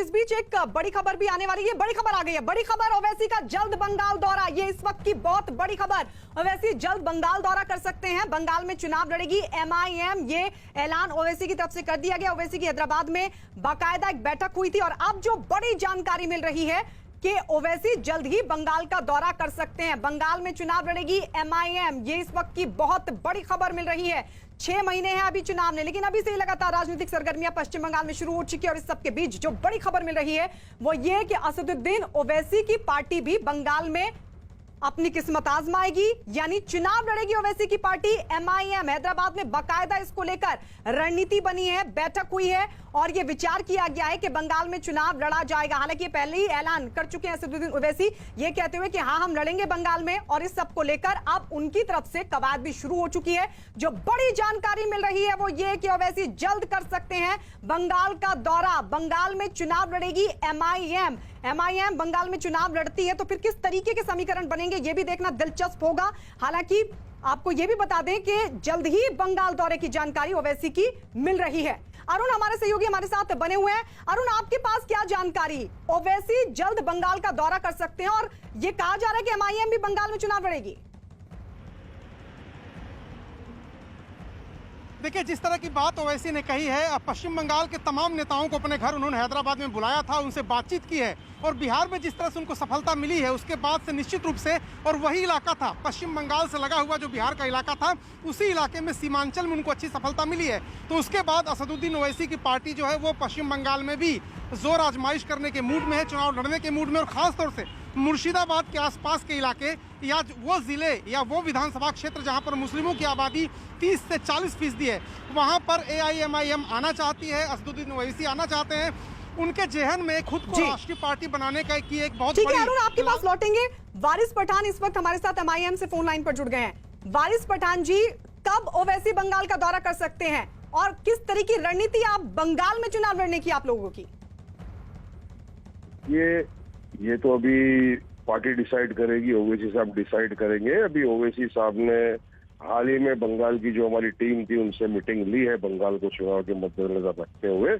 इस बीच एक बड़ी खबर भी आने वाली है। बड़ी खबर आ गई है, बड़ी खबर, ओवैसी का जल्द बंगाल दौरा। ये इस वक्त की बहुत बड़ी खबर। ओवैसी जल्द बंगाल दौरा कर सकते हैं। बंगाल में चुनाव लड़ेगी एमआईएम, ये ऐलान ओवैसी की तरफ से कर दिया गया। ओवैसी की हैदराबाद में बाकायदा एक बैठक हुई थी और अब जो बड़ी जानकारी मिल रही है कि ओवैसी जल्द ही बंगाल का दौरा कर सकते हैं। बंगाल में चुनाव लड़ेगी एमआईएम, ये इस वक्त की बहुत बड़ी खबर मिल रही है। 6 महीने हैं अभी चुनाव ने, लेकिन अभी से ही लगातार राजनीतिक सरगर्मियां पश्चिम बंगाल में शुरू हो चुकी है। और इस सब के बीच जो बड़ी खबर मिल रही है वो ये कि असदुद्दीन ओवैसी की पार्टी भी बंगाल में अपनी किस्मत आजमाएगी, यानी चुनाव लड़ेगी ओवैसी की पार्टी एमआईएम। हैदराबाद में बाकायदा इसको लेकर रणनीति बनी है, बैठक हुई है और यह विचार किया गया है कि बंगाल में चुनाव लड़ा जाएगा। हालांकि पहले ही ऐलान कर चुके हैं असदुद्दीन ओवैसी, ये कहते हुए कि हाँ हम लड़ेंगे बंगाल में। और इस सब को लेकर अब उनकी तरफ से कवायद भी शुरू हो चुकी है। जो बड़ी जानकारी मिल रही है वो ये कि ओवैसी जल्द कर सकते हैं बंगाल का दौरा। बंगाल में चुनाव लड़ेगी एमआईएम। एमआईएम बंगाल में चुनाव लड़ती है तो फिर किस तरीके के समीकरण बनेंगे ये भी देखना दिलचस्प होगा। हालांकि आपको यह भी बता दें कि जल्द ही बंगाल दौरे की जानकारी ओवैसी की मिल रही है। अरुण हमारे सहयोगी हमारे साथ बने हुए हैं। अरुण, आपके पास क्या जानकारी? ओवैसी जल्द बंगाल का दौरा कर सकते हैं और यह कहा जा रहा है कि एमआईएम भी बंगाल में चुनाव लड़ेगी। देखिए, जिस तरह की बात ओवैसी ने कही है, पश्चिम बंगाल के तमाम नेताओं को अपने घर उन्होंने हैदराबाद में बुलाया था, उनसे बातचीत की है और बिहार में जिस तरह से उनको सफलता मिली है उसके बाद से निश्चित रूप से, और वही इलाका था पश्चिम बंगाल से लगा हुआ जो बिहार का इलाका था, उसी इलाके में सीमांचल में उनको अच्छी सफलता मिली है। तो उसके बाद असदुद्दीन ओवैसी की पार्टी जो है वो पश्चिम बंगाल में भी जोर आजमाइश करने के मूड में है, चुनाव लड़ने के मूड में। और खासतौर से मुर्शिदाबाद के आसपास के इलाके या वो जिले या वो विधानसभा क्षेत्र जहां पर मुस्लिमों की आबादी 30 से 40% है, वहां पर एआईएमआईएम आना चाहती है, असदुद्दीन ओवैसी आना चाहते हैं। उनके जहन में खुद को राष्ट्रीय पार्टी बनाने का की एक बहुत ठीक है अरुण, आपके पास लौटेंगे। वारिस पठान इस वक्त हमारे साथ एमआईएम से फोन लाइन पर जुड़ गए हैं। वारिस पठान जी, कब ओवैसी बंगाल का दौरा कर सकते हैं और किस तरह की रणनीति आप बंगाल में चुनाव लड़ने की आप लोगों की? ये तो अभी पार्टी डिसाइड करेगी, ओवैसी साहब डिसाइड करेंगे। अभी ओवैसी साहब ने हाल ही में बंगाल की जो हमारी टीम थी उनसे मीटिंग ली है बंगाल को चुनाव के मद्देनजर रखते हुए।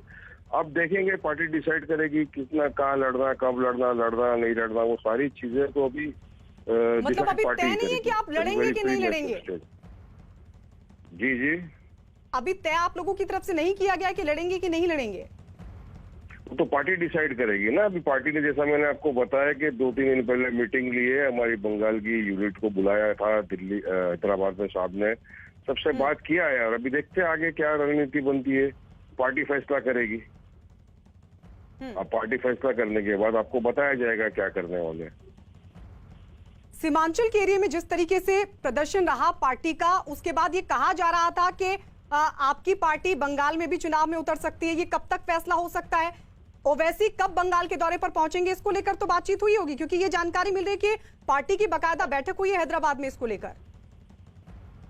अब देखेंगे, पार्टी डिसाइड करेगी कितना, कहाँ लड़ना, कब लड़ना, नहीं लड़ना, वो सारी चीजें तो अभी मतलब अभी तय नहीं है कि आप लड़ेंगे कि नहीं लड़ेंगे? जी अभी तय आप लोगों की तरफ से नहीं किया गया कि लड़ेंगे कि नहीं लड़ेंगे? तो पार्टी डिसाइड करेगी ना। अभी पार्टी ने, जैसा मैंने आपको बताया कि 2-3 दिन पहले मीटिंग ली है, हमारी बंगाल की यूनिट को बुलाया था दिल्ली हैदराबाद में, साहब ने सबसे बात किया है और अभी देखते हैं आगे क्या रणनीति बनती है। पार्टी फैसला करेगी। अब पार्टी फैसला करने के बाद आपको बताया जाएगा क्या करने वाले। सीमांचल के एरिया में जिस तरीके से प्रदर्शन रहा पार्टी का, उसके बाद ये कहा जा रहा था कि आपकी पार्टी बंगाल में भी चुनाव में उतर सकती है, ये कब तक फैसला हो सकता है? ओवैसी कब बंगाल के दौरे पर पहुंचेंगे, इसको लेकर तो बातचीत हुई होगी, क्योंकि ये जानकारी मिल रही है कि पार्टी की बाकायदा बैठक हुई है हैदराबाद में इसको लेकर।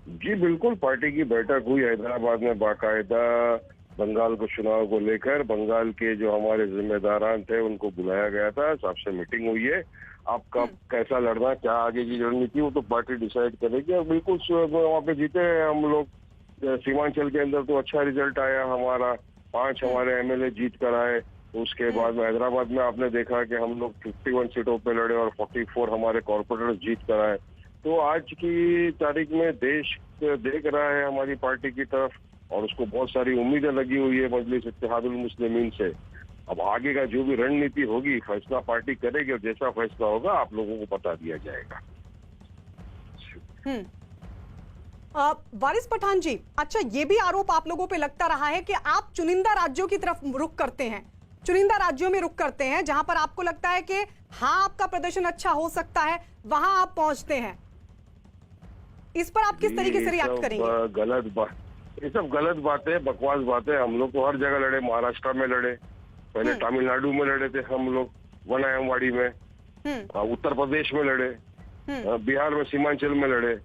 जी बिल्कुल, पार्टी की बैठक हुई हैदराबाद में बाकायदा बंगाल को चुनाव को लेकर। बंगाल के जो हमारे जिम्मेदारान थे उनको बुलाया गया था, सबसे मीटिंग हुई है। आप कब कैसा लड़ना, क्या आगे की रणनीति, वो तो पार्टी डिसाइड करेगी। और बिल्कुल वहाँ पे जीते हम लोग, सीमांचल के अंदर तो अच्छा रिजल्ट आया हमारा, 5 हमारे एमएलए जीत कर आए। उसके बाद में हैदराबाद में आपने देखा कि हम लोग 51 सीटों पे लड़े और 44 हमारे कॉर्पोरेटर जीत कर आए। तो आज की तारीख में देश देख रहा है हमारी पार्टी की तरफ और उसको बहुत सारी उम्मीदें लगी हुई है मजलिस इत्तेहादुल मुस्लिमीन से। अब आगे का जो भी रणनीति होगी, फैसला पार्टी करेगी और जैसा फैसला होगा आप लोगों को बता दिया जाएगा। वारिस पठान जी, अच्छा ये भी आरोप आप लोगों पे लगता रहा है कि आप चुनिंदा राज्यों की तरफ रुख करते हैं, चुनिंदा राज्यों में रुख करते हैं जहां पर आपको लगता है कि हाँ आपका प्रदर्शन अच्छा हो सकता है, वहां आप पहुंचते हैं। इस पर आप किस तरीके से रिएक्ट करेंगे? गलत बात, ये सब गलत बातें, बकवास बातें। हम लोग तो हर जगह लड़े, महाराष्ट्र में लड़े, पहले तमिलनाडु में लड़े थे हम लोग, वनायमवाड़ी में, उत्तर प्रदेश में लड़े, बिहार में सीमांचल में लड़े।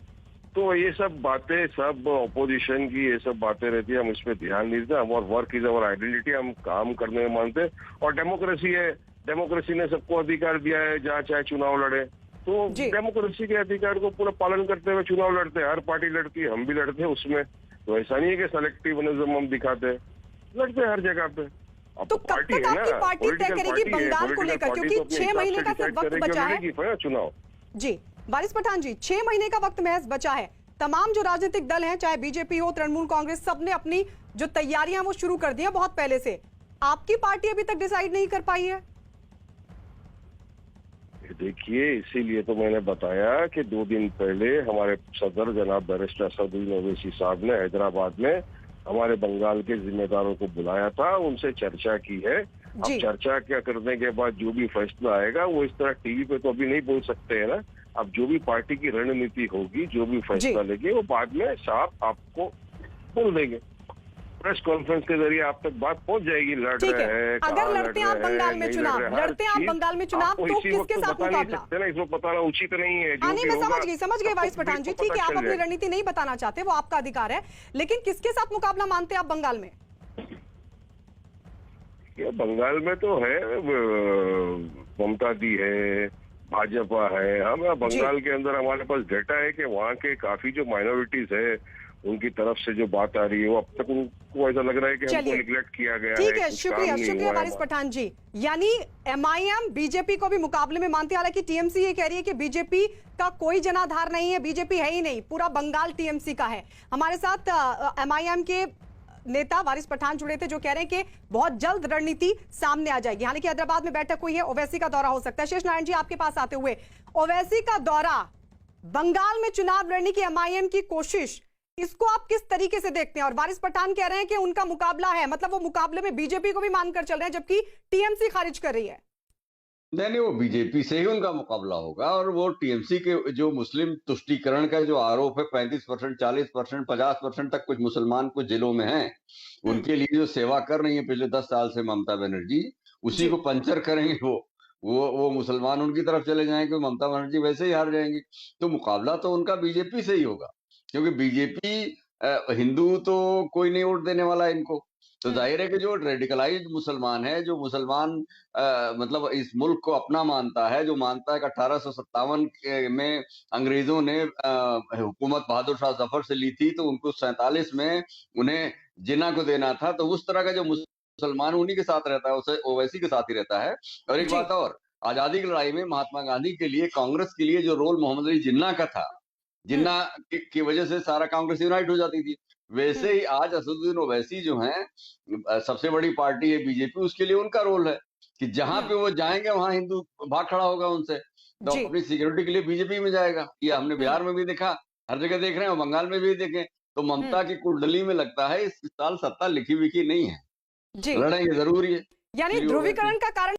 तो ये सब बातें, सब ऑपोजिशन की ये सब बातें रहती है, हम इस पे ध्यान नहीं देते। हमारा वर्क इज अवर आइडेंटिटी, हम काम करने में मानते हैं और डेमोक्रेसी है, डेमोक्रेसी ने सबको अधिकार दिया है जहाँ चाहे चुनाव लड़े। तो डेमोक्रेसी के अधिकार को पूरा पालन करते हुए चुनाव लड़ते हैं, हर पार्टी लड़ती है, हम भी लड़ते हैं उसमें। तो ऐसा नहीं है कि सेलेक्टिवनिज्म हम दिखाते हैं, लड़ते हैं हर जगह पे। अब तो कब तक आपकी पार्टी तय करेगी बंगाल को लेकर, क्योंकि 6 महीने का सिर्फ वक्त बचा है चुनाव? जी वारिस पठान जी, 6 महीने का वक्त महज बचा है। तमाम जो राजनीतिक दल हैं, चाहे बीजेपी हो, तृणमूल कांग्रेस, सबने अपनी जो तैयारियां वो शुरू कर दी हैं बहुत पहले से। आपकी पार्टी अभी तक डिसाइड नहीं कर पाई है? देखिए, इसीलिए तो मैंने बताया कि 2 दिन पहले हमारे सदर जनाब बैरिस्टर असदुद्दीन ओवैसी साहब ने हैदराबाद में हमारे बंगाल के जिम्मेदारों को बुलाया था, उनसे चर्चा की है। अब चर्चा क्या करने के बाद जो भी फैसला आएगा वो इस तरह टीवी पे तो अभी नहीं बोल सकते हैं ना। अब जो भी पार्टी की रणनीति होगी, जो भी फैसला लेगी, वो बाद में साफ आपको बोल देंगे। प्रेस कॉन्फ्रेंस के जरिए आप तक बात पहुंच जाएगी। लड़ रहे हैं, अगर लड़ते हैं आप बंगाल में चुनाव, लड़ते हैं आप बंगाल में चुनाव, तो किसके साथ मुकाबला? इसमें बताना उचित नहीं है। हाँ नहीं, मैं समझ गई वारिस पठान जी, ठीक है, आप अपनी रणनीति नहीं बताना चाहते, वो आपका अधिकार है, लेकिन किसके साथ मुकाबला मानते हैं आप बंगाल में? बंगाल में तो है, ममता दी है, भाजपा है। हम बंगाल के अंदर हमारे पास डेटा है कि वहाँ के काफी जो माइनॉरिटीज है उनकी तरफ से जो बात आ रही है, वो अब तक उनको ऐसा लग रहा है कि हमको निग्लेक्ट किया गया है। ठीक है, शुक्रिया वारिस पठान जी। यानी एमआईएम बीजेपी को भी मुकाबले में मानती है, हालांकि टीएमसी ये कह रही है कि बीजेपी का कोई जनाधार नहीं है, बीजेपी है ही नहीं, पूरा बंगाल टीएमसी का है। हमारे साथ एमआईएम के नेता वारिस पठान जुड़े थे, जो कह रहे हैं कि बहुत जल्द रणनीति सामने आ जाएगी। हालांकि हैदराबाद में बैठक हुई है, ओवैसी का दौरा हो सकता है। शेष नारायण जी, आपके पास आते हुए, ओवैसी का दौरा, बंगाल में चुनाव लड़ने की एमआईएम की कोशिश, इसको आप किस तरीके से देखते हैं? और वारिस पठान कह रहे हैं कि उनका मुकाबला है, मतलब वो मुकाबले में बीजेपी को भी मानकर चल रहे हैं, जबकि टीएमसी खारिज कर रही है। नहीं, वो बीजेपी से ही उनका मुकाबला होगा। और वो टीएमसी के जो मुस्लिम तुष्टीकरण का जो आरोप है, 35%, 40%, 50% तक कुछ मुसलमान कुछ जिलों में हैं, उनके लिए जो सेवा कर रही है पिछले 10 साल से ममता बनर्जी, उसी को पंचर करेंगे वो मुसलमान उनकी तरफ चले जाएंगे, ममता बनर्जी वैसे ही हार जाएंगी। तो मुकाबला तो उनका बीजेपी से ही होगा, क्योंकि बीजेपी हिंदू तो कोई नहीं वोट देने वाला इनको। तो जाहिर है कि जो रेडिकलाइज्ड मुसलमान है, जो मुसलमान मतलब इस मुल्क को अपना मानता है, जो मानता है कि 1857 में अंग्रेजों ने हुकूमत बहादुर शाह जफर से ली थी, तो उनको 47 में उन्हें जिन्ना को देना था, तो उस तरह का जो मुसलमान उन्हीं के साथ रहता है, उसे ओवैसी के साथ ही रहता है। और एक बात और, आजादी की लड़ाई में महात्मा गांधी के लिए, कांग्रेस के लिए जो रोल मोहम्मद अली जिन्ना का था, जिन्ना की वजह से सारा कांग्रेस यूनाइट हो जाती थी, वैसे ही आज असदुद्दीन ओवैसी जो हैं, सबसे बड़ी पार्टी है बीजेपी, उसके लिए उनका रोल है कि जहां पे वो जाएंगे वहां हिंदू भाग खड़ा होगा उनसे, तो अपनी सिक्योरिटी के लिए बीजेपी में जाएगा। ये हमने बिहार में भी देखा, हर जगह देख रहे हैं, बंगाल में भी देखें। तो ममता की कुंडली में लगता है इस साल सत्ता लिखी विखी नहीं है, लड़ाई जरूरी है। यानी ध्रुवीकरण का कारण